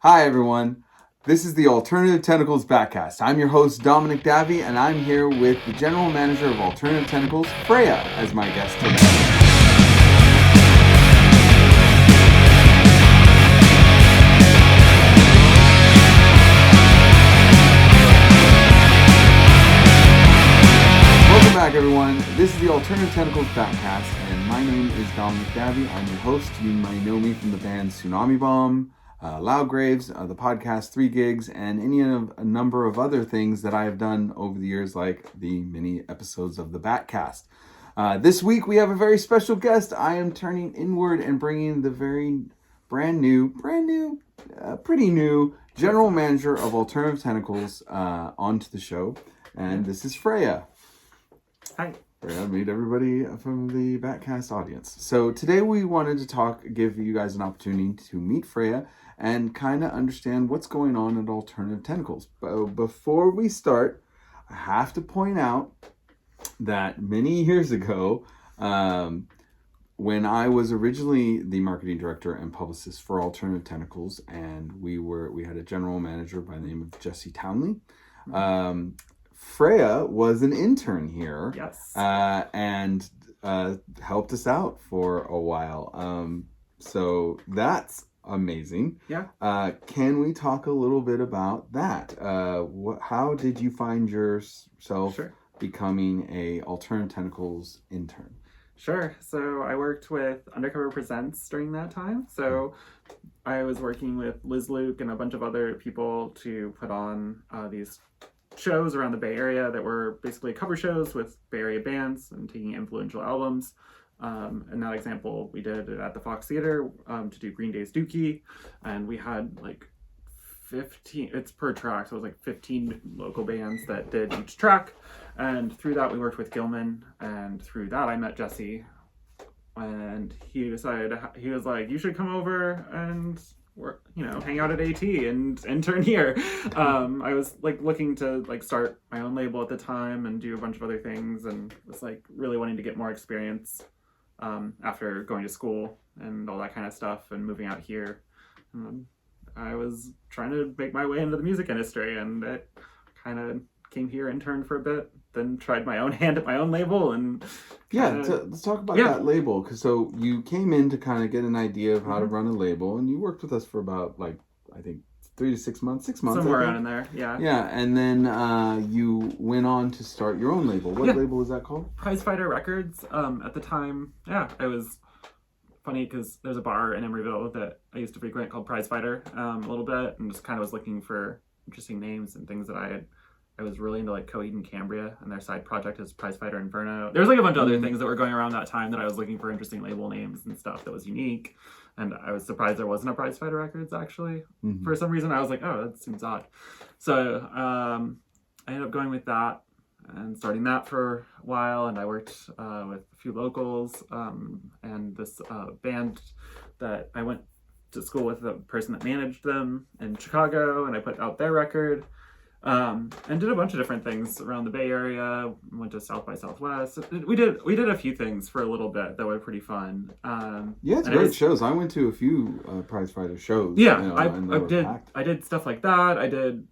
Hi, everyone. This is the Alternative Tentacles bATcast. I'm your host, Dominic Davi, and I'm here with the General Manager of Alternative Tentacles, Freya, as my guest today. Welcome back, everyone. This is the Alternative Tentacles bATcast, and my name is Dominic Davi. I'm your host. You might know me from the band Tsunami Bomb, Loud Graves, the podcast 3 Gigs, and a number of other things that I have done over the years, like the mini episodes of the bATcast. This week we have a very special guest. I am turning inward and bringing the very pretty new General Manager of Alternative Tentacles onto the show, and this is Freya. Hi. Freya, meet everybody from the bATcast audience. So today we wanted to give you guys an opportunity to meet Freya and kind of understand what's going on at Alternative Tentacles. But before we start, I have to point out that many years ago, when I was originally the marketing director and publicist for Alternative Tentacles, and we had a general manager by the name of Jesse Townley. Freya was an intern here. Yes. And helped us out for a while. So that's amazing. Yeah. Can we talk a little bit about that? How did you find yourself becoming a Alternative Tentacles intern? Sure. So I worked with Undercover Presents during that time. So I was working with Liz Luke and a bunch of other people to put on these shows around the Bay Area that were basically cover shows with Bay Area bands and taking influential albums. In that example, we did it at the Fox Theater to do Green Day's Dookie, and we had like 15, it's per track, so it was like 15 local bands that did each track, and through that we worked with Gilman, and through that I met Jesse, and he was like, you should come over and hang out at AT and intern here. I was like looking to like start my own label at the time and do a bunch of other things, and was like really wanting to get more experience after going to school and all that kind of stuff and moving out here. I was trying to make my way into the music industry, and it kind of came here, interned for a bit, then tried my own hand at my own label, and let's talk about that label, because so you came in to kind of get an idea of how to run a label, and you worked with us for about I think 3 to 6 months, somewhere around in there. And then you went on to start your own label. What label is that called? Prizefighter Records. At the time, it was funny because there's a bar in Emeryville that I used to frequent called Prizefighter a little bit, and just kind of was looking for interesting names and things that I was really into, like Coheed and Cambria, and their side project is Prizefighter Inferno. There's like a bunch of other things that were going around that time that I was looking for interesting label names and stuff that was unique. And I was surprised there wasn't a Prizefighter Records, actually. For some reason, I was like, oh, that seems odd. So I ended up going with that and starting that for a while. And I worked with a few locals and this band that I went to school with, the person that managed them in Chicago, and I put out their record. And did a bunch of different things around the Bay Area. Went to South by Southwest. We did a few things for a little bit that were pretty fun. It's great shows. I went to a few Prizefighter shows. Yeah, I did stuff like that. I did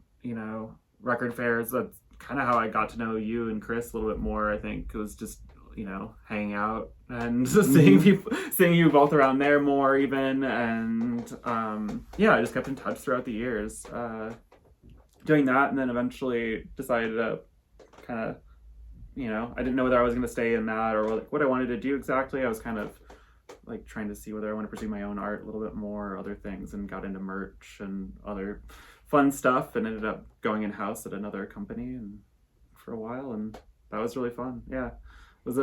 record fairs. That's kind of how I got to know you and Chris a little bit more. I think it was just hanging out and seeing you both around there more even, and I just kept in touch throughout the years. Doing that, and then eventually decided to kind of, I didn't know whether I was going to stay in that or what I wanted to do exactly. I was kind of like trying to see whether I want to pursue my own art a little bit more, or other things, and got into merch and other fun stuff, and ended up going in-house at another company and for a while, and that was really fun. Yeah. It's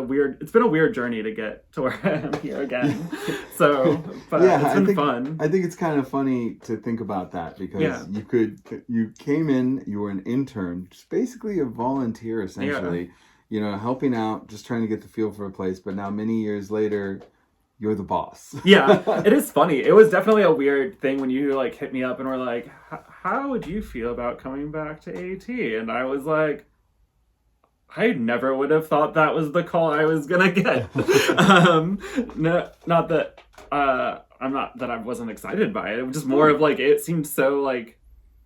been a weird journey to get to where I am here again. But it's been fun. I think it's kind of funny to think about that, because you came in, you were an intern, just basically a volunteer essentially, helping out, just trying to get the feel for a place. But now many years later, you're the boss. Yeah, it is funny. It was definitely a weird thing when you like hit me up and were like, how would you feel about coming back to AT? And I was like, I never would have thought that was the call I was gonna get. Not that I'm not that I wasn't excited by it. It was just more of like it seemed so like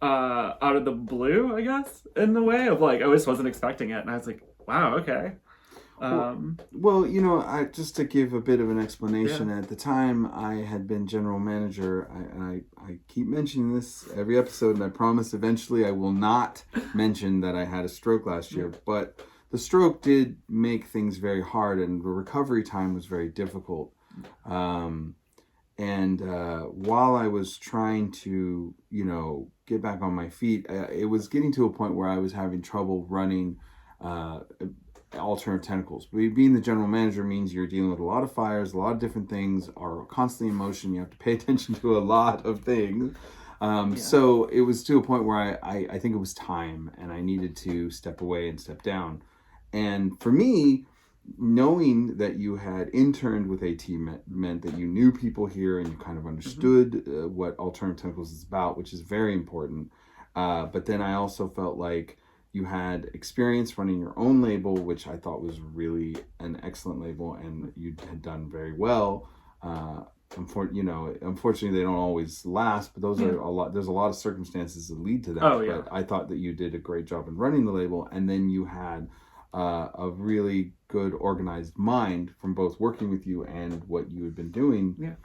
out of the blue, I guess, in the way of like I just wasn't expecting it, and I was like, wow, okay. Well, just to give a bit of an explanation, at the time I had been general manager, I keep mentioning this every episode, and I promise eventually I will not mention that I had a stroke last year, but the stroke did make things very hard, and the recovery time was very difficult. And while I was trying to, get back on my feet, it was getting to a point where I was having trouble running Alternative Tentacles. Being the general manager means you're dealing with a lot of fires, a lot of different things are constantly in motion. You have to pay attention to a lot of things. So it was to a point where I think it was time, and I needed to step away and step down. And for me, knowing that you had interned with AT meant that you knew people here and you kind of understood what Alternative Tentacles is about, which is very important. But then I also felt like you had experience running your own label, which I thought was really an excellent label, and you had done very well. Unfortunately, they don't always last, but those are a lot. There's a lot of circumstances that lead to that. But I thought that you did a great job in running the label, and then you had a really good organized mind from both working with you and what you had been doing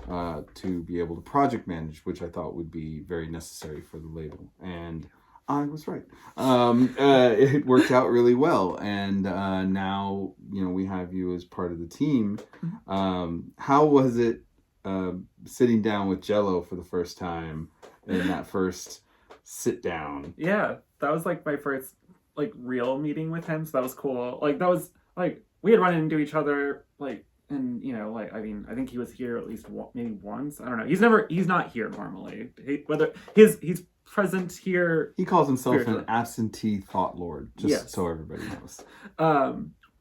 to be able to project manage, which I thought would be very necessary for the label. And I was right. It worked out really well, and now we have you as part of the team. How was it sitting down with Jello for the first time in that first sit down? Yeah, that was like my first like real meeting with him, so that was cool. Like that was like we had run into each other like, and like I think he was here at least maybe once. I don't know. He's not here normally. Whether he's present here. He calls himself an absentee thought lord, just so everybody knows.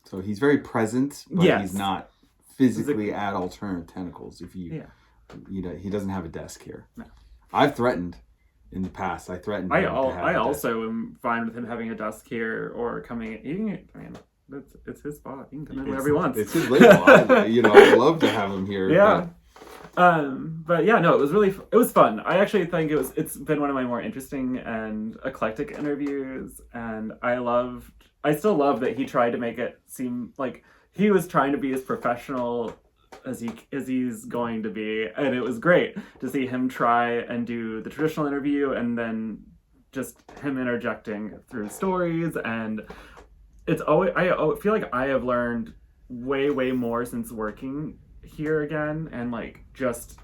So he's very present, but he's not physically at Alternative Tentacles. If he doesn't have a desk here. No. I've threatened in the past. I threatened. I also am fine with him having a desk here or coming in. It's his spot. He can come in whenever he wants. It's his label. I'd love to have him here. Yeah. But yeah, no, it was fun. I actually think it's been one of my more interesting and eclectic interviews, and I still love that he tried to make it seem like he was trying to be as professional as he's going to be, and it was great to see him try and do the traditional interview and then just him interjecting through stories. And it's always I feel like I have learned way more since working here again, and like just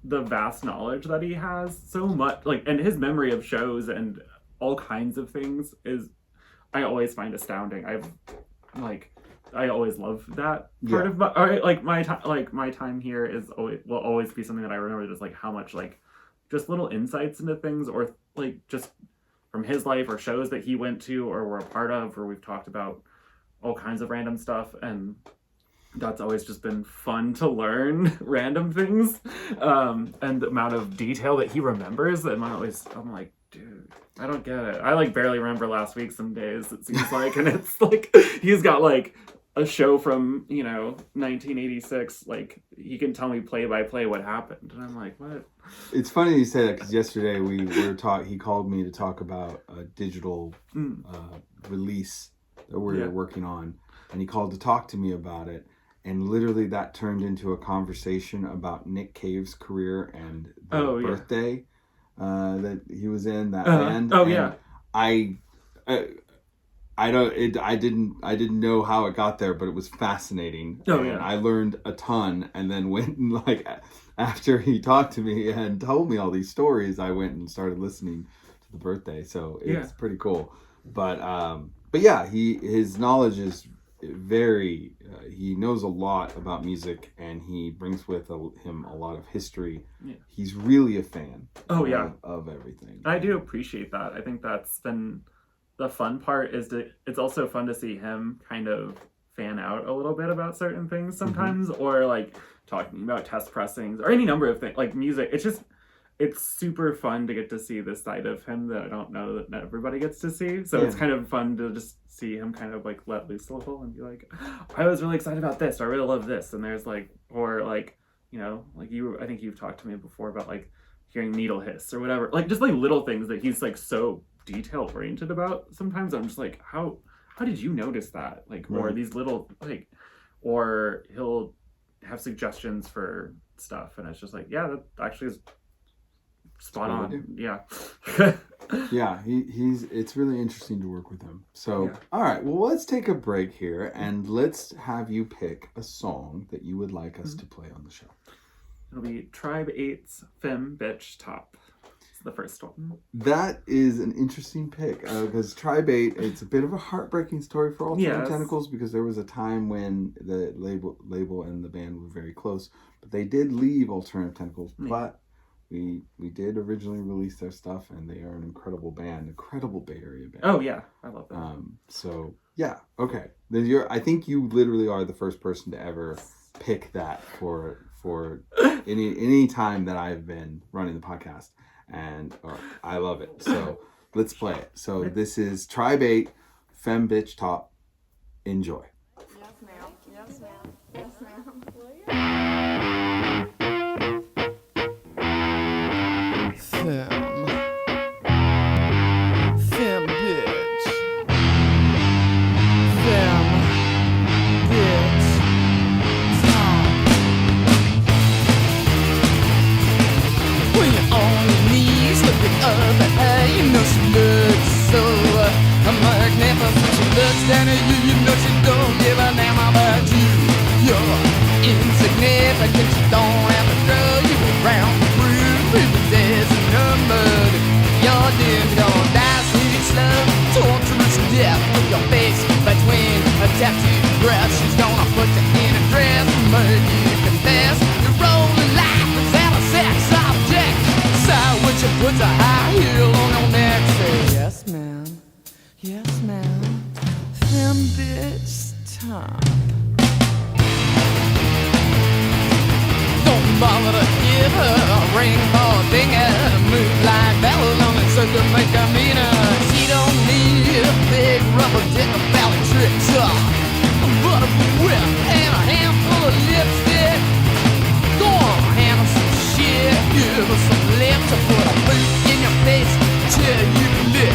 the vast knowledge that he has, so much like, and his memory of shows and all kinds of things is I always find astounding. I always love that part of my time here will always be something that I remember, just like how much like just little insights into things, or like just from his life or shows that he went to or were a part of, or we've talked about all kinds of random stuff, and that's always just been fun to learn random things, and the amount of detail that he remembers. And I'm like, dude, I don't get it. I like barely remember last week some days, it seems like, and it's like he's got like a show from 1986, like he can tell me play by play what happened, and I'm like, what? It's funny you say that, because yesterday he called me to talk about a digital release that we're working on, and he called to talk to me about it. And literally that turned into a conversation about Nick Cave's career and the birthday that he was in, that band. Oh, and yeah. I didn't know how it got there, but it was fascinating. Oh, and yeah. I learned a ton, and then went and like after he talked to me and told me all these stories, I went and started listening to the birthday. So it's pretty cool. But yeah, his knowledge is very he knows a lot about music, and he brings with him a lot of history. He's really a fan of everything. I do appreciate that. I think that's been the fun part, is that it's also fun to see him kind of fan out a little bit about certain things sometimes, or like talking about test pressings or any number of things like music. It's super fun to get to see this side of him that I don't know that not everybody gets to see. So it's kind of fun to just see him kind of like let loose a little and be like, I was really excited about this, or I really love this. And there's like, or like like I think you've talked to me before about like hearing needle hiss or whatever, like just like little things that he's like so detail oriented about. Sometimes I'm just like, how did you notice that? Like, Right. or these little like, or he'll have suggestions for stuff, and it's just like, yeah, that actually is spot on. Yeah. Yeah, it's really interesting to work with him. So, all right, well, let's take a break here and let's have you pick a song that you would like us to play on the show. It'll be Tribe 8's Femme Bitch Top. It's the first one. That is an interesting pick because Tribe 8, it's a bit of a heartbreaking story for Alternative Tentacles because there was a time when the label and the band were very close, but they did leave Alternative Tentacles, but we did originally release their stuff, and they are an incredible band, incredible Bay Area band. Oh yeah, I love that. So yeah, okay. Then I think you literally are the first person to ever pick that for any time that I've been running the podcast, and I love it. So let's play it. So this is Tribe 8, Femme Bitch Top. Enjoy. Yes, ma'am. Yes, ma'am. Yes, ma'am. Femme bitch. Femme bitch. Top. When you're on your knees looking up at her, you know she looks so magnificent. She looks down at you, you know she don't give a damn about you. You're insignificant, she don't have to throw you around the room. Repossessing her mud. Your din's gonna die sweet slow, torturous death with your face between her tattooed breasts. She's gonna put you in a dress and make you confess your role in life is as a sex object. Side when she puts a high heel on your neck, say yes ma'am, yes ma'am, femme bitch top. Don't bother to give her a ring for a dinger. Move like Babylon and so to make her meaner. She don't need a big rubber dick or ballet tricks, but a whip and a handful of lipstick. Go on, hand her some shit, give her some lips to put a boot in your face till you lick.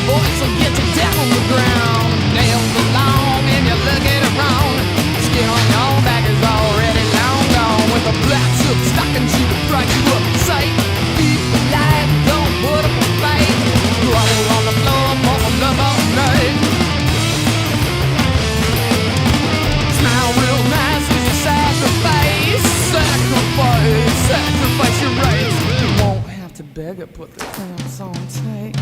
Voice will get you down on the ground. Nails are long and you look at it wrong. Skin on your back is already long gone. With a black silk stocking she would fright you up in sight. Keep the light, don't put up a fight. Grovel on the floor for some love all night. Smile real nice as you sacrifice. Sacrifice your rights. You won't have to beg or put the clamps on tight.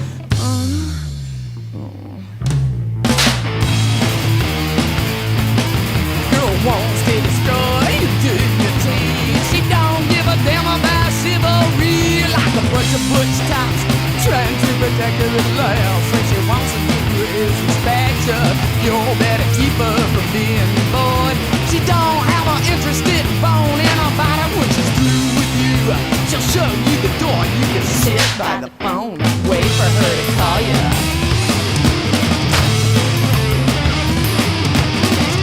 Girl won't stay destroyed, you dignity. She don't give a damn about chivalry. Like a bunch of butch tops trying to protect her at last. When she wants to do is respect you. You better keep her from being bored. She don't have an interested bone in her body. When she's through with you, she'll show you the door. You can sit by the phone and wait for her to call you.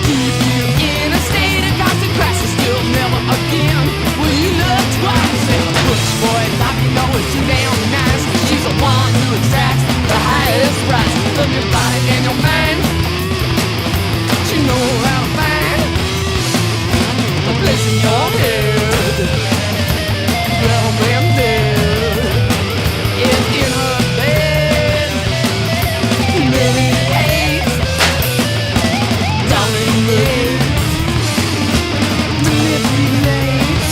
Keep you in a state of constant crisis, still never again will you look twice. And push boy, like you know it's too damn nice. She's the one who attracts the highest price of your body and your mind. She knows how to find a place in your head. Well, when dead is in her bed, meditate, dominate, manipulate.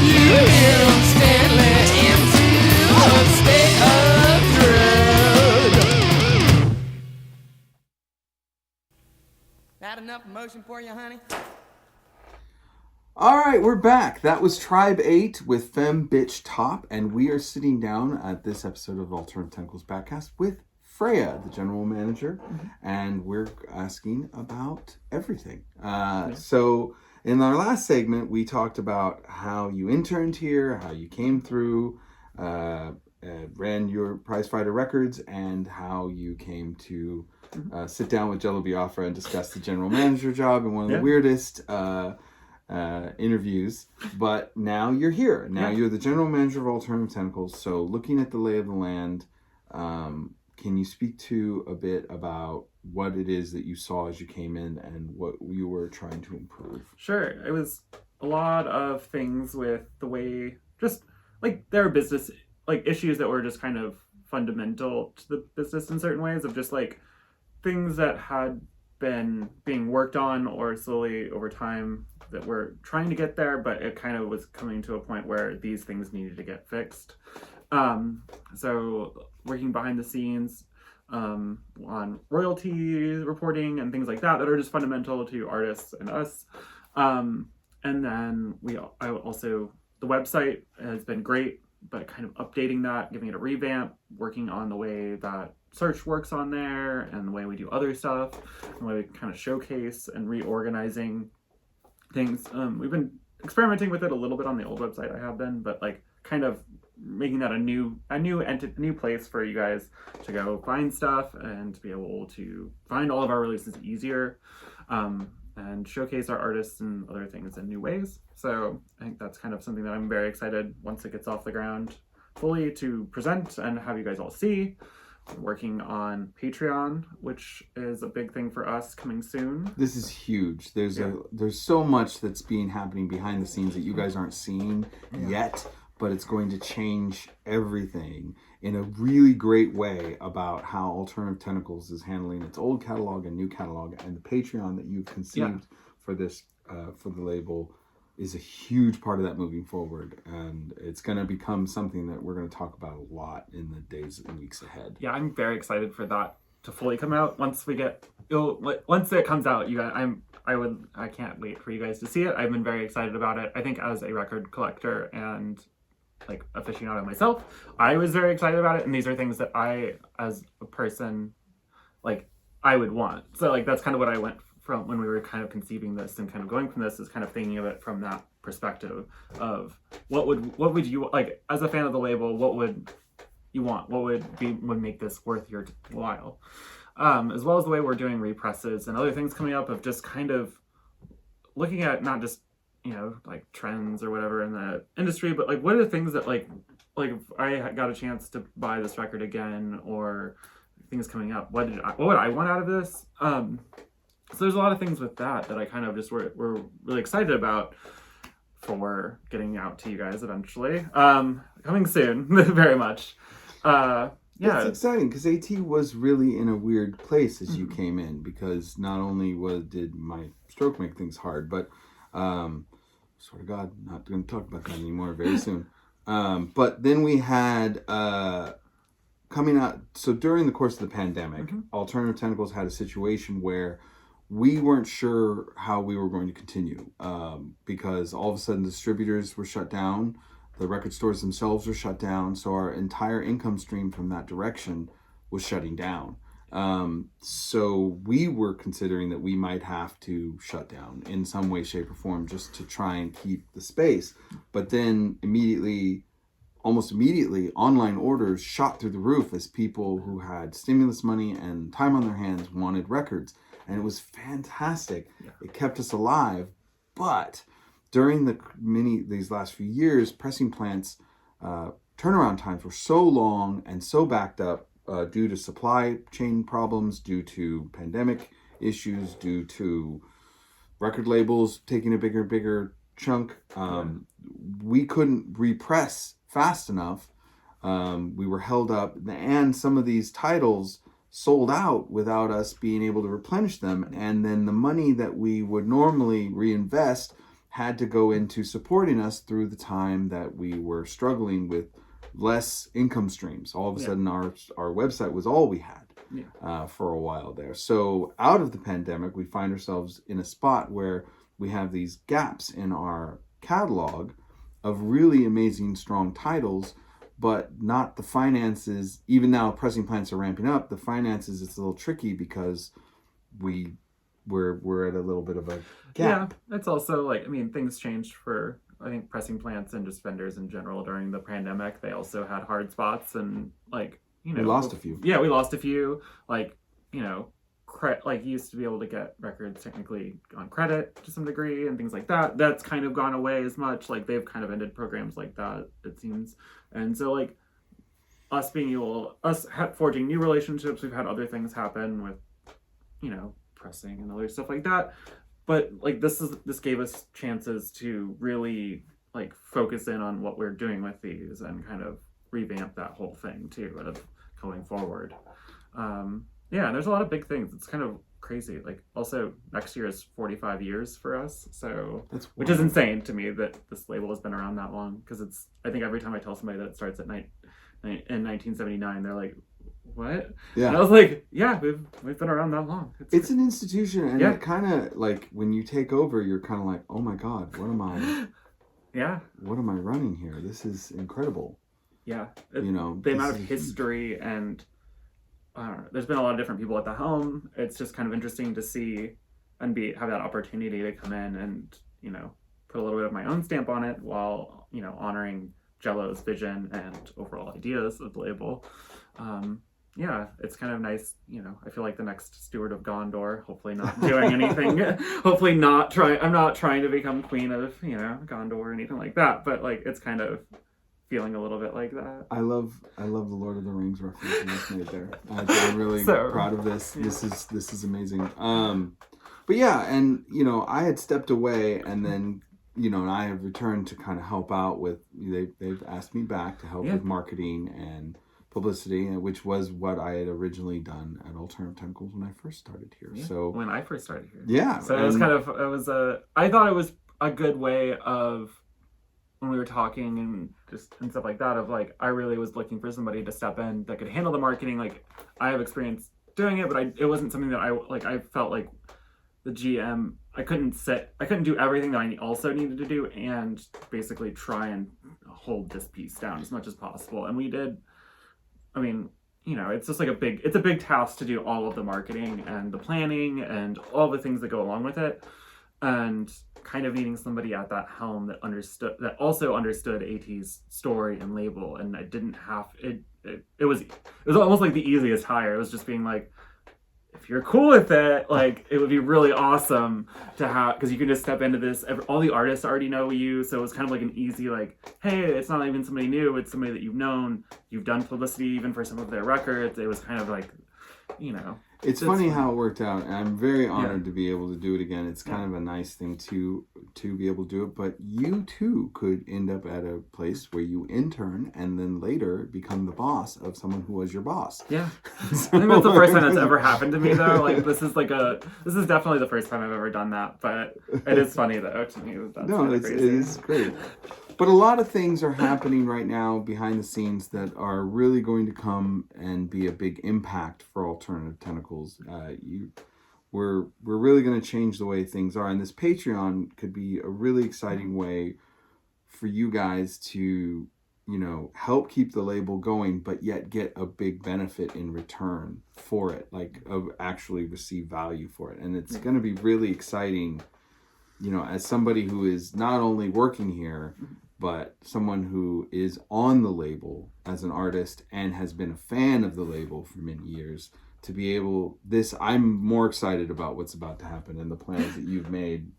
You instantly into a state of dread. Not enough emotion for you, honey? All right, we're back. That was Tribe 8 with Femme Bitch Top, and we are sitting down at this episode of Alternative Tentacles bATcast with Freya, the general manager, and we're asking about everything. So in our last segment, we talked about how you interned here, how you came through, ran your Prizefighter Records and how you came to sit down with Jello Biafra and discuss the general manager job in one of the weirdest interviews. But now you're here. Now you're the general manager of Alternative Tentacles. So looking at the lay of the land, can you speak to a bit about what it is that you saw as you came in and what you were trying to improve? Sure. It was a lot of things with the way, just like there are business like issues that were just kind of fundamental to the business in certain ways, of just like things that had been being worked on or slowly over time that we're trying to get there, but it kind of was coming to a point where these things needed to get fixed. So working behind the scenes on royalty reporting and things like that are just fundamental to artists and us. And then I also, the website has been great, but kind of updating that, giving it a revamp, working on the way that search works on there and the way we do other stuff, and the way we kind of showcase and reorganizing things. We've been experimenting with it a little bit on the old website, I have been, but like kind of making that a new place for you guys to go find stuff and to be able to find all of our releases easier, and showcase our artists and other things in new ways. So I think that's kind of something that I'm very excited once it gets off the ground fully to present and have you guys all see. Working on Patreon, which is a big thing for us coming soon. This is huge. There's so much that's happening behind the scenes that you guys aren't seeing yet, but it's going to change everything in a really great way about how Alternative Tentacles is handling its old catalog and new catalog, and the Patreon that you've conceived for this for the label is a huge part of that moving forward, and it's going to become something that we're going to talk about a lot in the days and weeks ahead. Yeah, I'm very excited for that to fully come out once it comes out. You guys, I can't wait for you guys to see it. I've been very excited about it. I think as a record collector and like aficionado myself, I was very excited about it, and these are things that I, as a person, like I would want. So like that's kind of what I went from when we were kind of conceiving this and kind of going from this, is kind of thinking of it from that perspective of what would you like as a fan of the label, what would you want, what would make this worth your while, as well as the way we're doing represses and other things coming up, of just kind of looking at not just like trends or whatever in the industry, but like what are the things that like if I got a chance to buy this record again, or things coming up, what would I want out of this? So there's a lot of things with that I kind of just we're really excited about for getting out to you guys eventually. Coming soon, very much. It's exciting because AT was really in a weird place as you came in, because not only did my stroke make things hard, but swear to God, not going to talk about that anymore very soon. But then we had coming out. So during the course of the pandemic, Alternative Tentacles had a situation where we weren't sure how we were going to continue, because all of a sudden distributors were shut down, the record stores themselves were shut down, so our entire income stream from that direction was shutting down. So we were considering that we might have to shut down in some way, shape, or form just to try and keep the space. But then almost immediately, online orders shot through the roof as people who had stimulus money and time on their hands wanted records. And it was fantastic. Yeah. It kept us alive. But during these last few years, pressing plants turnaround times were so long and so backed up due to supply chain problems, due to pandemic issues, due to record labels taking a bigger chunk. We couldn't repress fast enough. We were held up, and some of these titles sold out without us being able to replenish them, and then the money that we would normally reinvest had to go into supporting us through the time that we were struggling with less income streams. All of a sudden our website was all we had for a while there. So out of the pandemic, we find ourselves in a spot where we have these gaps in our catalog of really amazing, strong titles, but not the finances. Even now pressing plants are ramping up, the finances, it's a little tricky because we're at a little bit of a gap. Yeah, it's also like, I mean, things changed for I think pressing plants and just vendors in general during the pandemic, they also had hard spots, and like, you know, We lost a few. Yeah, we lost a few. Like, you know, like you used to be able to get records technically on credit to some degree and things like that. That's kind of gone away as much. Like they've kind of ended programs like that, it seems. And so like us forging new relationships, we've had other things happen with, you know, pressing and other stuff like that. But like this gave us chances to really like focus in on what we're doing with these and kind of revamp that whole thing too of going forward. Yeah, there's a lot of big things. It's kind of crazy. Like also next year is 45 years for us, so which is insane to me that this label has been around that long, because it's, I think every time I tell somebody that it starts in 1979, they're like, what? Yeah. And I was like, yeah, we've been around that long. It's an institution, and it kind of like when you take over, you're kind of like, oh my god, what am I running here? This is incredible. Yeah, you know, the amount of history and there's been a lot of different people at the helm. It's just kind of interesting to see and have that opportunity to come in and, you know, put a little bit of my own stamp on it while, you know, honoring Jello's vision and overall ideas of the label. Yeah, it's kind of nice, you know. I feel like the next steward of Gondor, hopefully not doing anything, hopefully not trying. I'm not trying to become queen of, you know, Gondor or anything like that, but like it's kind of feeling a little bit like that. I love the Lord of the Rings reference you just made there. I'm really proud of this. Yeah. This is amazing. But yeah, and you know, I had stepped away, and then, you know, and I have returned to kind of help out with. They've asked me back to help with marketing and publicity, which was what I had originally done at Alternative Tentacles when I first started here. Yeah, so when I first started here. Yeah. So I thought it was a good way of, when we were talking and stuff like that, of like, I really was looking for somebody to step in that could handle the marketing. Like I have experience doing it, but it wasn't something that I felt like the GM, I couldn't do everything that I also needed to do and basically try and hold this piece down as much as possible. And we did. I mean, you know, it's just like it's a big task to do all of the marketing and the planning and all the things that go along with it. And kind of needing somebody at that helm that also understood AT's story and label, and I didn't have it was almost like the easiest hire. It was just being like, if you're cool with it, like it would be really awesome to have, because you can just step into this. All the artists already know you, so it was kind of like an easy, like, hey, it's not even somebody new, it's somebody that you've known. You've done publicity even for some of their records. It was kind of like, you know. It's funny how it worked out, and I'm very honored to be able to do it again. It's kind of a nice thing to be able to do it, but you too could end up at a place where you intern and then later become the boss of someone who was your boss. Yeah. So, I think that's the first time that's ever happened to me, though. Like, this is definitely the first time I've ever done that, but it is funny, though, to me. It is great. But a lot of things are happening right now behind the scenes that are really going to come and be a big impact for Alternative Tentacles. We're really going to change the way things are, and this Patreon could be a really exciting way for you guys to, you know, help keep the label going, but yet get a big benefit in return for it, like actually receive value for it. And it's going to be really exciting, you know, as somebody who is not only working here, but someone who is on the label as an artist and has been a fan of the label for many years, to be able I'm more excited about what's about to happen and the plans that you've made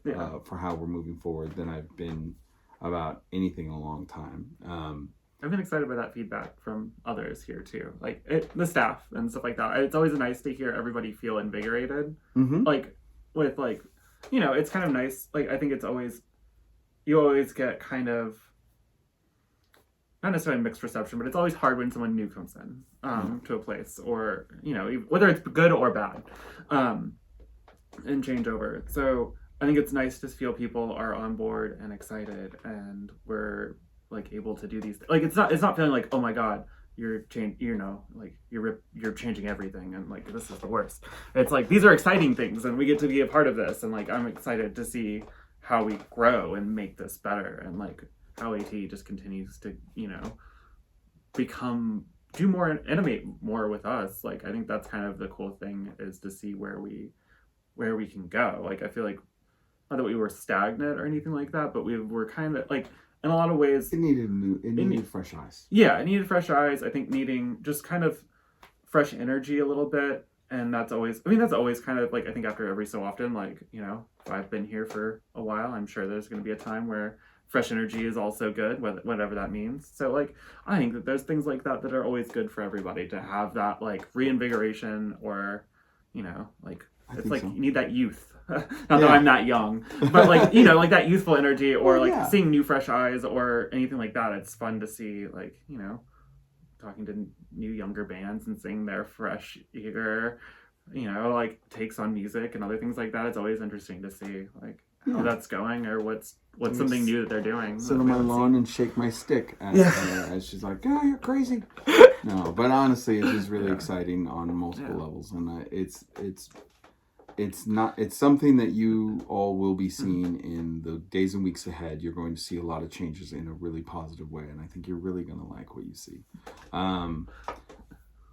for how we're moving forward than I've been about anything in a long time. I've been excited by that feedback from others here too, like the staff and stuff like that. It's always nice to hear everybody feel invigorated. Like with, like, you know, it's kind of nice. Like, I think you always get kind of, not necessarily mixed reception, but it's always hard when someone new comes in to a place, or, you know, whether it's good or bad, and change over. So I think it's nice to feel people are on board and excited, and we're like able to do these. Like, it's not feeling like, oh my god, you're changing everything, and like this is the worst. It's like, these are exciting things, and we get to be a part of this, and like I'm excited to see how we grow and make this better, and like how AT just continues to, you know, do more and innovate more with us. Like, I think that's kind of the cool thing, is to see where we can go. Like, I feel like not that we were stagnant or anything like that, but we were kind of like, in a lot of ways, It needed fresh eyes. yeah, it needed fresh eyes. I think needing just kind of fresh energy a little bit. And that's always kind of like, I think after every so often, like, you know, if I've been here for a while, I'm sure there's going to be a time where fresh energy is also good, whatever that means. So like, I think that there's things like that that are always good for everybody to have that like reinvigoration, or, you know, like, it's like you need that youth. Not that I'm not young, but like, you know, like that youthful energy, or like seeing new fresh eyes or anything like that. It's fun to see, like, you know, talking to new younger bands and seeing their fresh, eager, you know, like takes on music and other things like that. It's always interesting to see like how that's going, or what's something new that they're doing. Sit on my lawn and shake my stick as she's like, "Oh, you're crazy." No, but honestly, it is really exciting on multiple levels, and it's something that you all will be seeing in the days and weeks ahead. You're going to see a lot of changes in a really positive way, and I think you're really going to like what you see.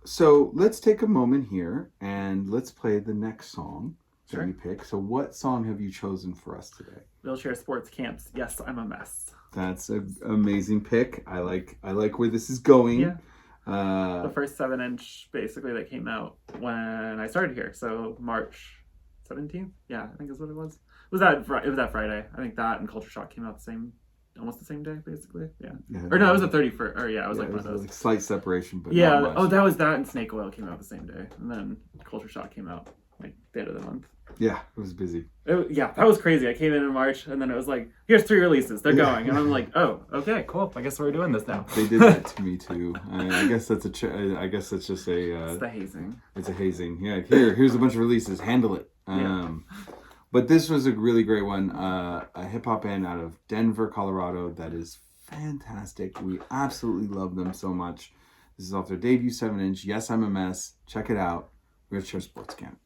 So let's take a moment here and let's play the next song that you pick. So what song have you chosen for us today? Wheelchair Sports Camps, Yes, I'm a Mess. That's an amazing pick. I like where this is going. Yeah. The first 7-inch basically that came out when I started here. So March 17th, yeah, I think is what it was. It was that Friday. I think that and Culture Shock came out almost the same day, basically. Yeah. Or no, it was the 31st. Or yeah, it was like one of those. Like slight separation, but yeah. not much. Oh, that was that, and Snake Oil came out the same day, and then Culture Shock came out like the end of the month. Yeah, it was busy. Yeah, that was crazy. I came in March, and then it was like, here's 3 releases. They're going, and I'm like, oh, okay, cool. I guess we're doing this now. They did that to me too. I guess that's I guess that's just a. It's the hazing. It's a hazing. Yeah, here's a bunch of releases. Handle it. But this was a really great one. A hip hop band out of Denver, Colorado. That is fantastic. We absolutely love them so much. This is off their debut 7-inch. Yes, I'm a Mess. Check it out. Wheelchair Sports Camp.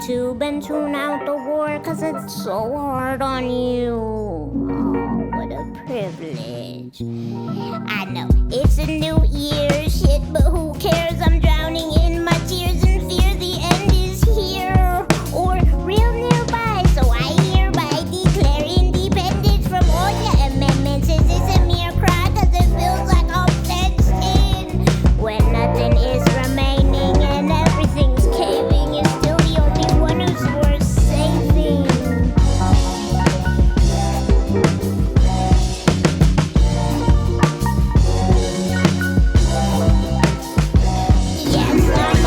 tube and tune out the war, 'cause it's so hard on you. Oh, what a privilege. I know it's a new year, shit, but who cares? I'm drowning in my tears and fear the end is here, or real nearby. So I hereby declare independence from all your amendments. Is this a mere cry? 'Cause it feels like I'm fenced in, when nothing is remaining and everything's caving. You're still the only one who's worth saving. Yes, I'm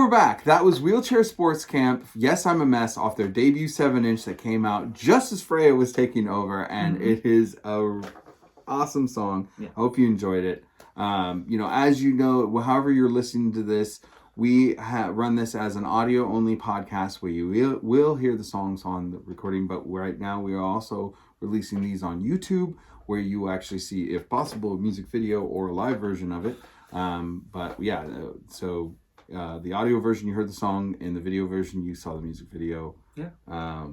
we're back. That was Wheelchair Sports Camp, Yes, I'm a Mess, off their debut 7-inch that came out just as Freya was taking over, and it is a awesome song. Yeah. I hope you enjoyed it. As you know, however you're listening to this, we run this as an audio-only podcast where you will hear the songs on the recording, but right now we are also releasing these on YouTube, where you will actually see, if possible, a music video or a live version of it. The audio version, you heard the song. In the video version, you saw the music video. Yeah.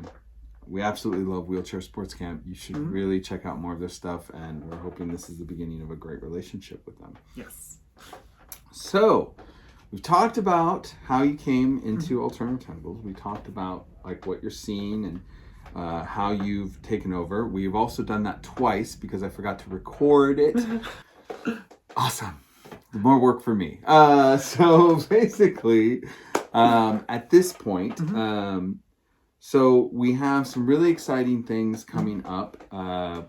We absolutely love Wheelchair Sports Camp. You should really check out more of their stuff, and we're hoping this is the beginning of a great relationship with them. Yes. So, we've talked about how you came into Alternative Tentacles. We talked about like what you're seeing and how you've taken over. We've also done that twice because I forgot to record it. Awesome. More work for me. So basically, at this point, so we have some really exciting things coming up.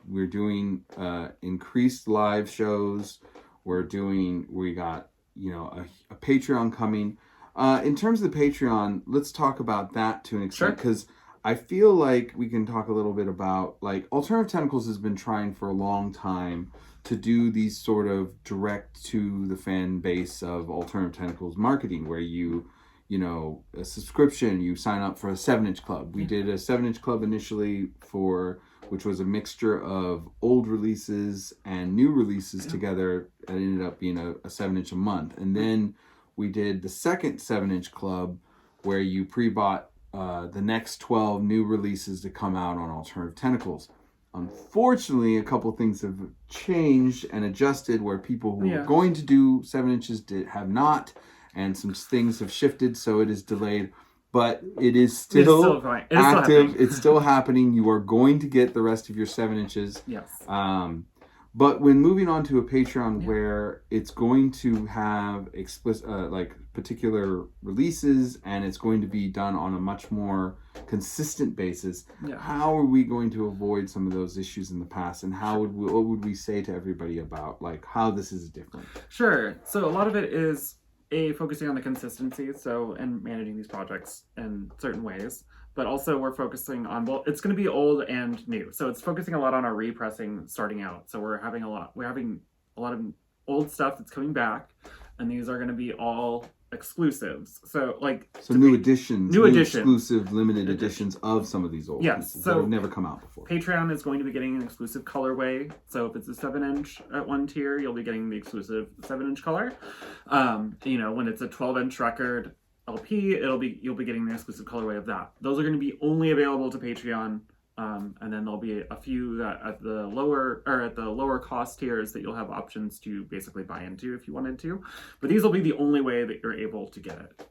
We're doing increased live shows. We got, a Patreon coming. In terms of the Patreon, let's talk about that to an extent, because I feel like we can talk a little bit about, like, Alternative Tentacles has been trying for a long time to do these sort of direct to the fan base of Alternative Tentacles marketing, where a subscription, you sign up for a 7-inch club. We did a 7-inch club initially which was a mixture of old releases and new releases together, and ended up being a 7-inch a month. And then we did the second 7-inch club, where you pre-bought the next 12 new releases to come out on Alternative Tentacles. Unfortunately, a couple things have changed and adjusted, where people who were going to do 7 inches have not, and some things have shifted, so it is delayed. But it is still active. It's still happening. You are going to get the rest of your 7 inches. Yes. But when moving on to a Patreon where it's going to have explicit, particular releases, and it's going to be done on a much more consistent basis, how are we going to avoid some of those issues in the past, and what would we say to everybody about how this is different? Sure. So a lot of it is focusing on the consistency, and managing these projects in certain ways. But also we're focusing on, it's going to be old and new. So it's focusing a lot on our repressing starting out. So we're having a lot of old stuff that's coming back, and these are going to be all exclusives. So new editions, exclusive limited editions of some of these old pieces that have never come out before. Patreon is going to be getting an exclusive colorway. So if it's a 7-inch at one tier, you'll be getting the exclusive 7-inch color. When it's a 12-inch record LP, you'll be getting the exclusive colorway of that. Those are going to be only available to Patreon, and then there'll be a few that at the lower cost tiers that you'll have options to basically buy into if you wanted to. But these will be the only way that you're able to get it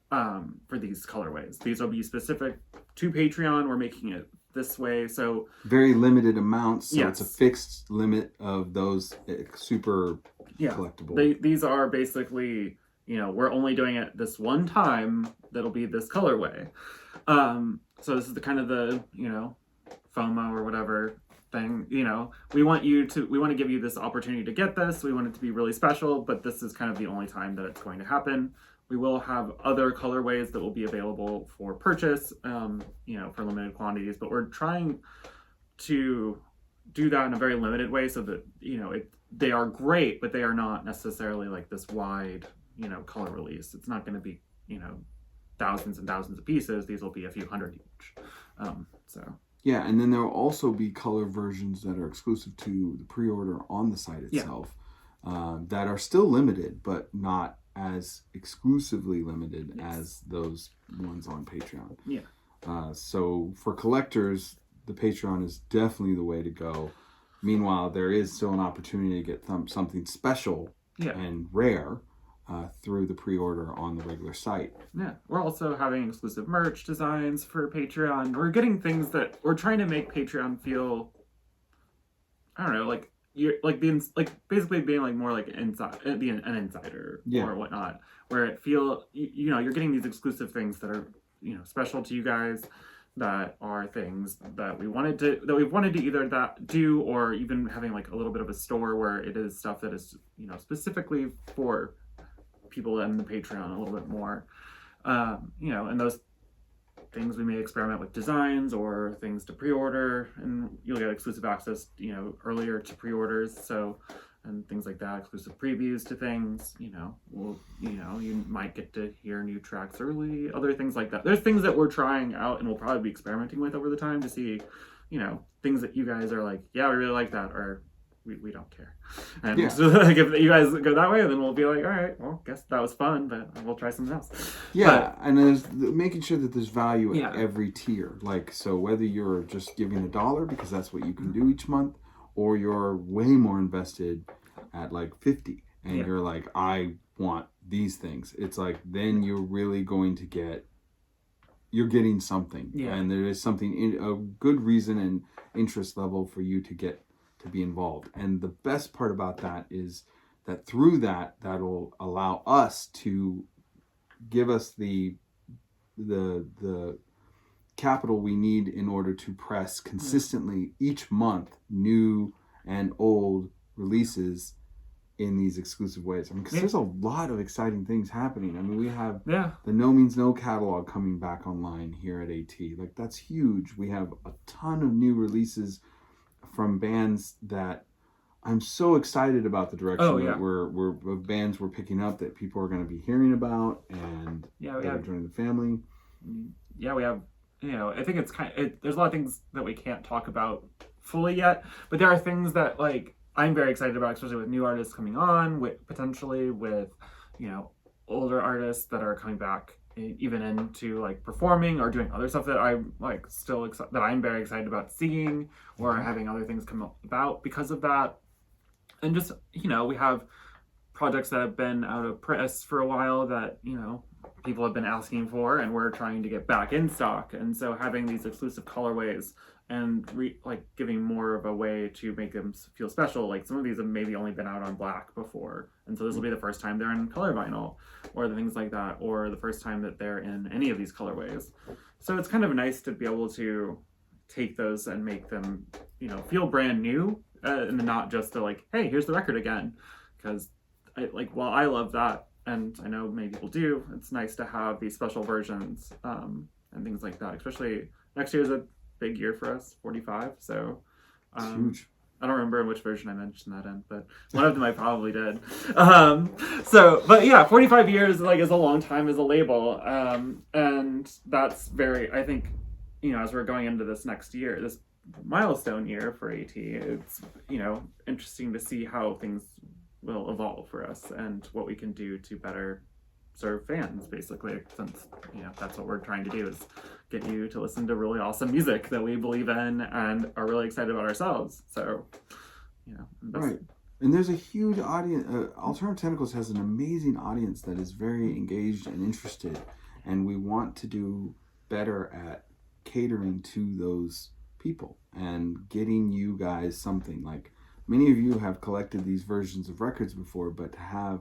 for these colorways. These will be specific to Patreon. We're making it this way, so very limited amounts. So it's a fixed limit of those super collectible. These are basically, we're only doing it this one time. That'll be this colorway. So this is the kind of the, FOMO or whatever thing. We want to give you this opportunity to get this. We want it to be really special, but this is kind of the only time that it's going to happen. We will have other colorways that will be available for purchase, for limited quantities, but we're trying to do that in a very limited way so that, they are great, but they are not necessarily like this wide, color release. It's not going to be, thousands and thousands of pieces. These will be a few hundred each. Yeah, and then there will also be color versions that are exclusive to the pre-order on the site itself, that are still limited, but not as exclusively limited as those ones on Patreon. Yeah. So for collectors, the Patreon is definitely the way to go. Meanwhile, there is still an opportunity to get something special and rare through the pre-order on the regular site. Yeah, we're also having exclusive merch designs for Patreon. We're getting things that we're trying to make Patreon feel, I don't know, like you're basically being like more like an insider or whatnot, where it feel you're getting these exclusive things that are special to you guys, that are things that we've wanted to either do, or even having like a little bit of a store where it is stuff that is specifically for people in the Patreon a little bit more. And those things we may experiment with designs or things to pre-order, and you'll get exclusive access, earlier to pre-orders. So, and things like that, exclusive previews to things, you might get to hear new tracks early, other things like that. There's things that we're trying out and we'll probably be experimenting with over the time to see, things that you guys are like, yeah, we really like that, or we don't care. And so, like, if you guys go that way, then we'll be like, all right, well, guess that was fun, but we'll try something else. And there's making sure that there's value at every tier. Like, so whether you're just giving $1 because that's what you can do each month, or you're way more invested at like 50 and you're like, I want these things. It's like, then you're really going to you're getting something. And there is something, a good reason and interest level for you to be involved. And the best part about that is that through that'll allow us to give us the capital we need in order to press consistently each month new and old releases in these exclusive ways. I mean, because there's a lot of exciting things happening. I mean, we have the No Means No catalog coming back online here at AT. Like, that's huge. We have a ton of new releases from bands that I'm so excited about the direction that we're bands we're picking up that people are going to be hearing about and that are joining the family. We have, I think it's there's a lot of things that we can't talk about fully yet, but there are things that, like, I'm very excited about, especially with new artists coming on, potentially with, older artists that are coming back even into like performing or doing other stuff that I'm like still that I'm very excited about seeing, or having other things come about because of that. And just, we have projects that have been out of press for a while that, people have been asking for, and we're trying to get back in stock. And so having these exclusive colorways and giving more of a way to make them feel special. Like, some of these have maybe only been out on black before, and so this will be the first time they're in color vinyl, or the things like that, or the first time that they're in any of these colorways. So it's kind of nice to be able to take those and make them, feel brand new, and not just to like, hey, here's the record again. Because while I love that, and I know many people do, it's nice to have these special versions and things like that. Especially next year is a big year for us, 45. So huge. I don't remember which version I mentioned that in, but one of them I probably did. But yeah, 45 years is a long time as a label, and that's very, I think, as we're going into this next year, this milestone year for AT, it's interesting to see how things will evolve for us and what we can do to better serve fans, basically, since that's what we're trying to do, is get you to listen to really awesome music that we believe in and are really excited about ourselves. So right. And there's a huge audience. Alternative Tentacles has an amazing audience that is very engaged and interested, and we want to do better at catering to those people and getting you guys something. Like, many of you have collected these versions of records before, but to have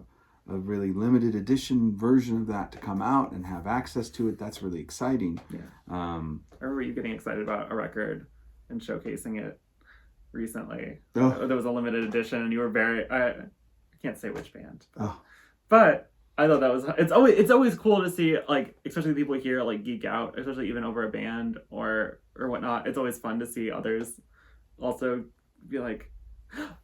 a really limited edition version of that to come out and have access to it, that's really exciting. I remember you getting excited about a record and showcasing it recently. There was a limited edition, and you were very, I can't say which band, but I thought that was, it's always cool to see, like, especially people here like geek out, especially even over a band or whatnot. It's always fun to see others also be like,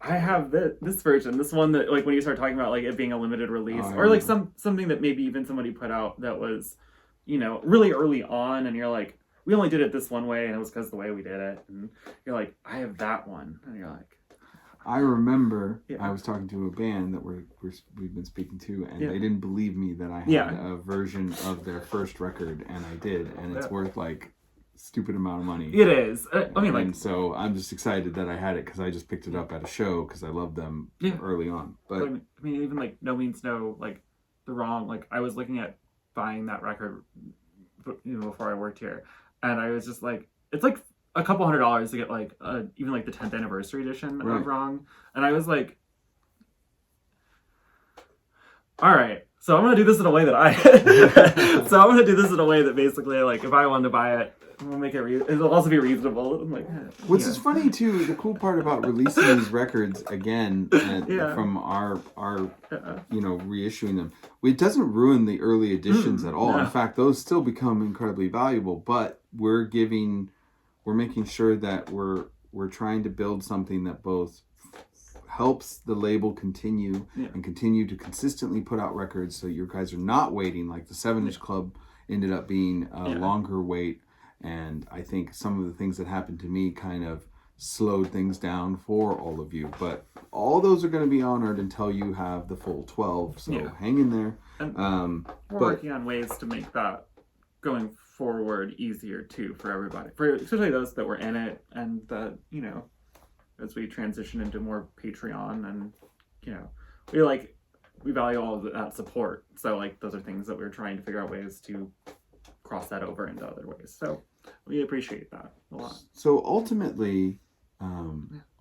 I have this version, this one that, like, when you start talking about like it being a limited release, or like something that maybe even somebody put out that was, really early on, and you're like, we only did it this one way, and it was because of the way we did it, and you're like, I have that one, and you're like, I remember I was talking to a band that we've been speaking to, and they didn't believe me that I had a version of their first record, and I did, and it's worth like stupid amount of money. It is. And so I'm just excited that I had it, because I just picked it up at a show because I loved them early on. But even like No Means No, like the wrong, like I was looking at buying that record, before I worked here, and I was just like, it's like a couple $100 to get like even like the 10th anniversary edition of Wrong, and I was like, all right, so I'm gonna do this in a way that basically, like, if I wanted to buy it, we'll make it. It'll also be reasonable. I'm like, which is funny too. The cool part about releasing these records again from our reissuing them, it doesn't ruin the early editions at all. No. In fact, those still become incredibly valuable. But we're making sure that we're trying to build something that both helps the label continue and continue to consistently put out records, so you guys are not waiting. Like the 7-inch Club ended up being a longer wait. And I think some of the things that happened to me kind of slowed things down for all of you. But all those are going to be honored until you have the full 12. So hang in there. And we're working on ways to make that going forward easier too for everybody, for especially those that were in it, and that, as we transition into more Patreon, and we value all of that support. So like those are things that we're trying to figure out ways to cross that over into other ways. So we appreciate that a lot. So ultimately,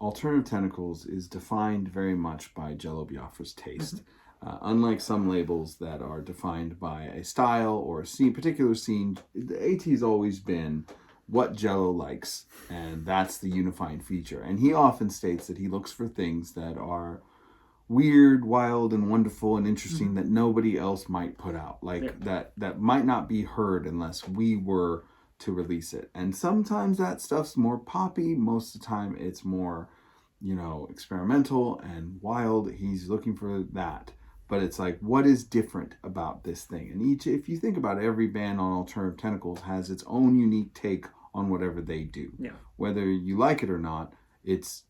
Alternative Tentacles is defined very much by Jello Biafra's taste. Unlike some labels that are defined by a style or a particular scene, the AT's always been what Jello likes, and that's the unifying feature. And he often states that he looks for things that are weird, wild, and wonderful and interesting that nobody else might put out, that might not be heard unless we were to release it. And sometimes that stuff's more poppy. Most of the time it's more experimental and wild. He's looking for that, but it's like, what is different about this thing? And if you think about it, every band on Alternative Tentacles has its own unique take on whatever they do, whether you like it or not. It's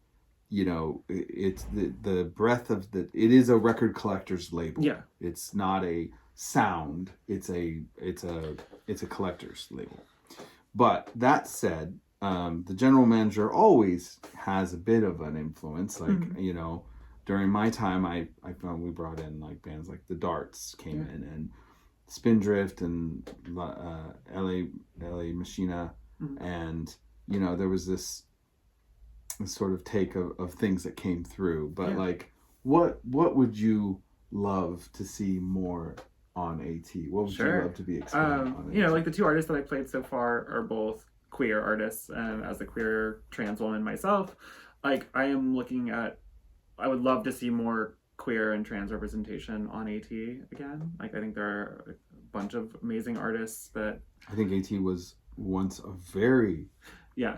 it's the breadth of it is a record collector's label. It's not a sound, it's a collector's label. But that said, the general manager always has a bit of an influence. Like during my time, I found we brought in like bands like the Darts came in, and Spindrift, and LA Machina, and there was this sort of take of things that came through. But like, what would you love to see more on AT? What would you love to be explored on AT? Like the two artists that I played so far are both queer artists, and as a queer trans woman myself, like I would love to see more queer and trans representation on AT again. Like I think there are a bunch of amazing artists that I think AT was once a very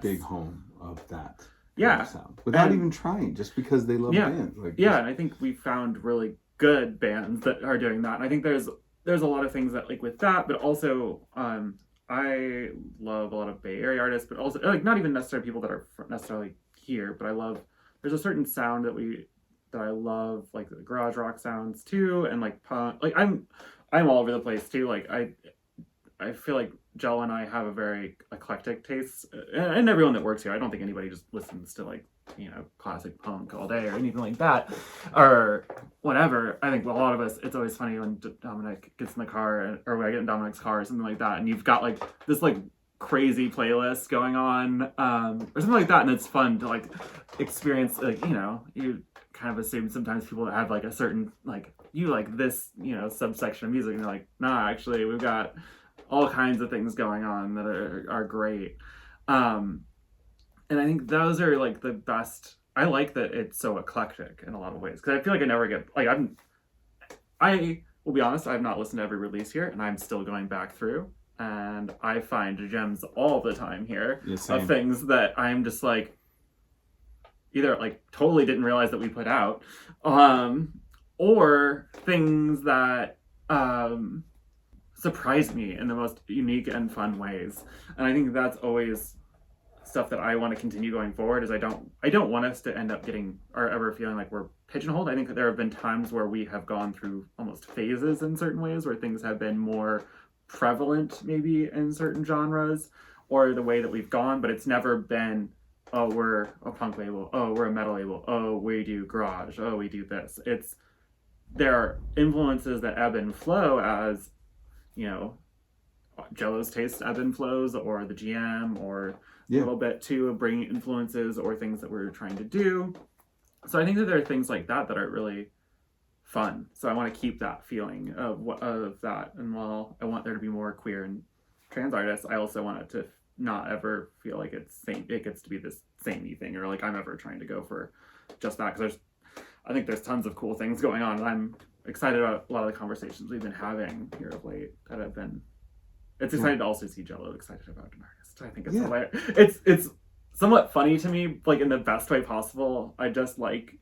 big home of that sound, without even trying, just because they love bands. And I think we found really good bands that are doing that. And I think there's a lot of things that like with that, but also I love a lot of Bay Area artists, but also like not even necessarily people that are necessarily here, but there's a certain sound that I love, like the garage rock sounds too, and like punk. Like I'm all over the place too. Like I feel like Jello and I have a very eclectic taste, and everyone that works here. I don't think anybody just listens to like classic punk all day or anything like that, or whatever. I think a lot of us. It's always funny when Dominic gets in the car, or when I get in Dominic's car or something like that, and you've got like this like crazy playlist going on, or something like that, and it's fun to like experience. Like you kind of assume sometimes people that have like a certain like you like this subsection of music, and they're like, nah, actually we've got all kinds of things going on that are great. And I think those are like the best. I like that it's so eclectic in a lot of ways, because I feel like I never get like I will be honest, I have not listened to every release here, and I'm still going back through, and I find gems all the time here of things that I'm just like either like totally didn't realize that we put out, or things that surprised me in the most unique and fun ways. And I think that's always stuff that I want to continue going forward. Is I don't want us to end up getting or ever feeling like we're pigeonholed. I think that there have been times where we have gone through almost phases in certain ways, where things have been more prevalent maybe in certain genres, or the way that we've gone, but it's never been, oh, we're a punk label, oh, we're a metal label, oh, we do garage, oh, we do this. There are influences that ebb and flow as Jello's taste ebb and flows, or the GM, or a little bit too of bringing influences or things that we're trying to do. So I think that there are things like that that are really fun. So I want to keep that feeling of that. And while I want there to be more queer and trans artists, I also want it to not ever feel like it gets to be this samey thing, or like I'm ever trying to go for just that, because I think there's tons of cool things going on, and I'm excited about a lot of the conversations we've been having here of late that have been. It's exciting to also see Jello excited about an artist. I think it's hilarious. It's somewhat funny to me, like in the best way possible. I just like,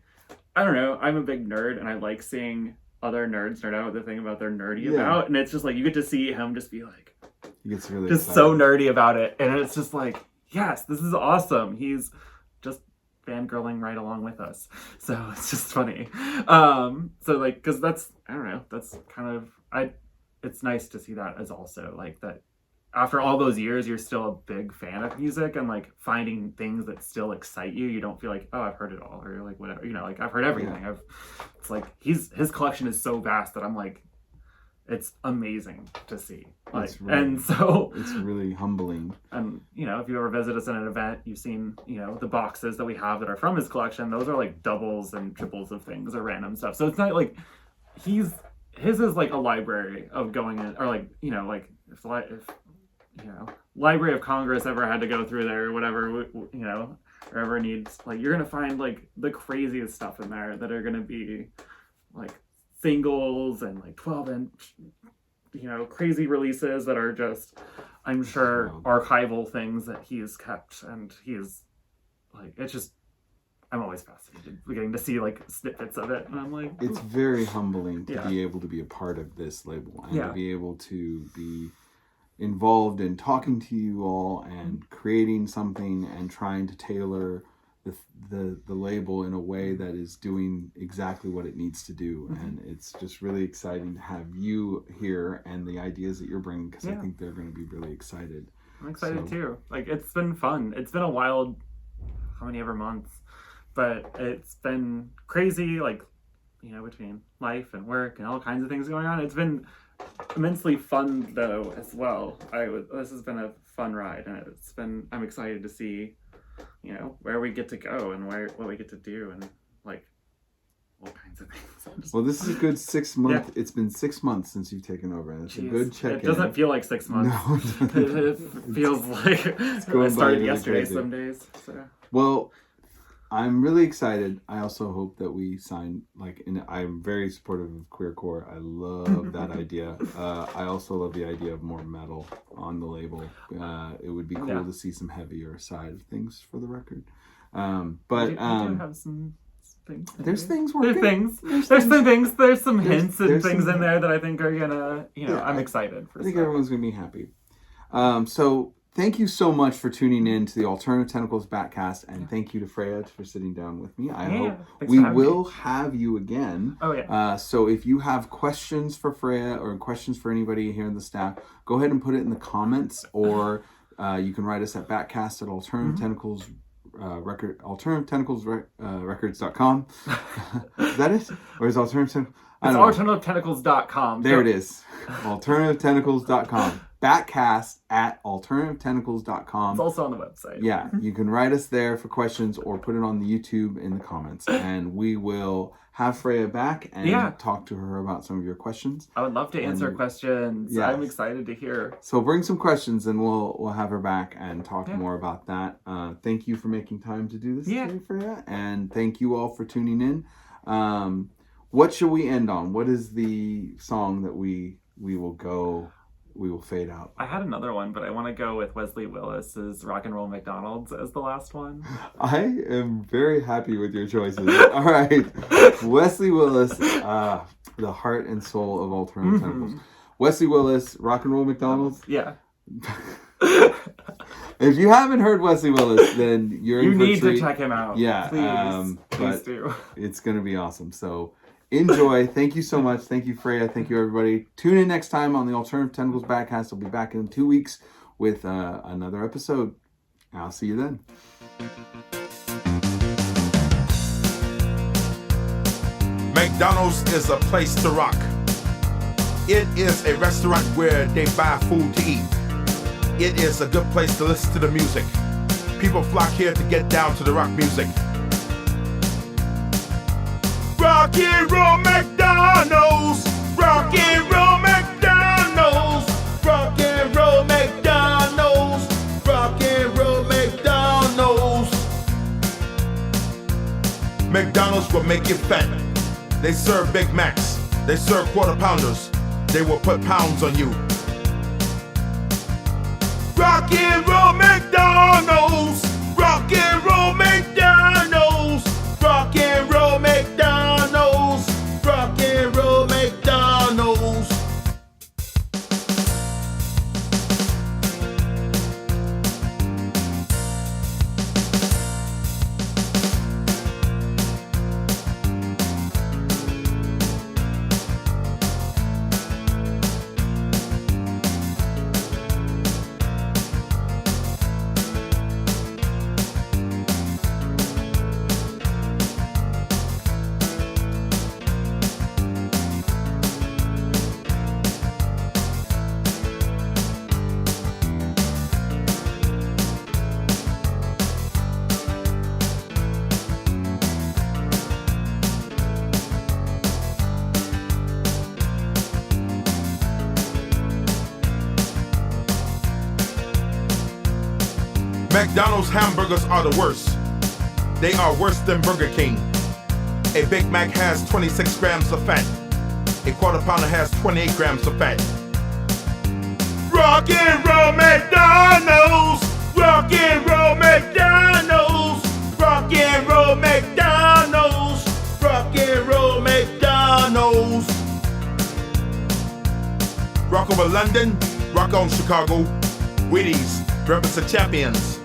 I don't know, I'm a big nerd, and I like seeing other nerds nerd out the thing about they're nerdy about, and it's just like you get to see him just be like, he gets really just excited. So nerdy about it, and it's just like, yes, this is awesome. He's just fangirling right along with us, so it's just funny. So like, because that's, I don't know, that's kind of, it's nice to see that as also like that after all those years you're still a big fan of music, and like finding things that still excite you. You don't feel like, oh, I've heard it all, or like whatever, you know, like I've heard everything. It's like his collection is so vast that I'm like, it's amazing to see. Like, and so it's really humbling. And you know, if you ever visit us at an event, you've seen, you know, the boxes that we have that are from his collection. Those are like doubles and triples of things or random stuff. So it's not like his is like a library of going in, or like, you know, like if you know, Library of Congress ever had to go through there or whatever, you know, or ever needs, like, you're gonna find like the craziest stuff in there that are gonna be like singles and like 12-inch, you know, crazy releases that are just, I'm sure, archival things that he's kept, and he's like, it's just, I'm always fascinated getting to see like snippets of it, and I'm like, it's very humbling to be able to be a part of this label, and to be able to be involved in talking to you all and creating something and trying to tailor the label in a way that is doing exactly what it needs to do. And it's just really exciting to have you here and the ideas that you're bringing, because I think they're going to be really excited. I'm excited too. Like, it's been fun. It's been a wild how many ever months, but it's been crazy, like, you know, between life and work and all kinds of things going on. It's been immensely fun though as well. This has been a fun ride, and I'm excited to see, you know, where we get to go and what we get to do, and like all kinds of things. Well, this is a good 6 month. It's been 6 months since you've taken over, and it's a good check-in. It doesn't feel like 6 months. No, it feels like I started yesterday some days. So. Well, I'm really excited. I also hope that we sign, I'm very supportive of queercore. I love that idea. I also love the idea of more metal on the label. It would be cool to see some heavier side of things for the record. But we do have some things. There's things working. There's some hints and things in there that I think are gonna, you know, I'm excited for. I think everyone's gonna be happy. So thank you so much for tuning in to the Alternative Tentacles bATcast, and thank you to Freya for sitting down with me. I hope we will have you again. Oh yeah. So if you have questions for Freya or questions for anybody here in the staff, go ahead and put it in the comments, or you can write us at bATcast at Alternative Tentacles Records.com. Is that it? Or is Alternative? It's AlternativeTentacles.com. There it is. AlternativeTentacles.com. bATcast at AlternativeTentacles.com. It's also on the website. Yeah, you can write us there for questions, or put it on the YouTube in the comments, and we will have Freya back and talk to her about some of your questions. I would love to answer questions. Yes. I'm excited to hear. So bring some questions, and we'll have her back and talk more about that. Thank you for making time to do this today, Freya, and thank you all for tuning in. What should we end on? What is the song that we will fade out? I had another one, but I want to go with Westley Willis's Rock and Roll McDonald's as the last one. I am very happy with your choices. All right. Wesley Willis, the heart and soul of Alternative Tentacles. Wesley Willis, Rock and Roll McDonald's. Yeah. If you haven't heard Westley Willis, then you need to check him out. Yeah. Please do. It's going to be awesome. So enjoy. Thank you so much. Thank you, Freya. Thank you, everybody. Tune in next time on the Alternative Tentacles bATcast. I'll be back in 2 weeks with another episode. I'll see you then. McDonald's is a place to rock. It is a restaurant where they buy food to eat. It is a good place to listen to the music. People flock here to get down to the rock music. Rock and roll McDonald's! McDonald's. Rock and roll McDonald's. Rock and roll McDonald's. Rock and roll McDonald's. McDonald's will make you fat. They serve Big Macs. They serve quarter pounders. They will put pounds on you. Rock and roll McDonald's. Rock and roll McDonald's. Rock and roll McDonald's. Rock and roll McDonald's. McDonald's hamburgers are the worst. They are worse than Burger King. A Big Mac has 26 grams of fat. A quarter pounder has 28 grams of fat. Rock and roll McDonald's. Rock and roll McDonald's. Rock and roll McDonald's. Rock and roll McDonald's. Rock over London. Rock on Chicago. Wheaties, breakfast of champions.